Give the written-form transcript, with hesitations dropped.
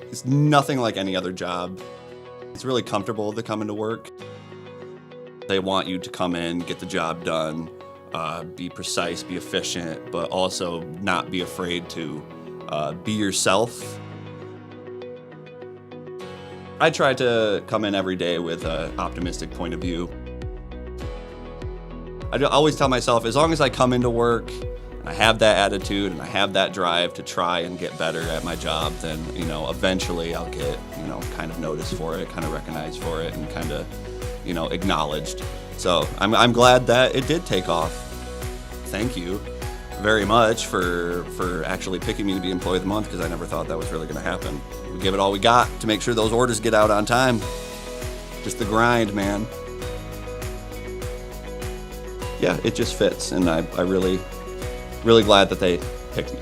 It's nothing like any other job. It's really comfortable to come into work. They want you to come in, get the job done, be precise, be efficient, but also not be afraid to be yourself. I try to come in every day with an optimistic point of view. I always tell myself, as long as I come into work, I have that attitude and I have that drive to try and get better at my job, then, eventually I'll get, kind of noticed for it, kind of recognized for it, and kind of, acknowledged. So I'm glad that it did take off. Thank you very much for actually picking me to be Employee of the Month, because I never thought that was really going to happen. We give it all we got to make sure those orders get out on time. Just the grind, man. Yeah, it just fits, and I really glad that they picked me.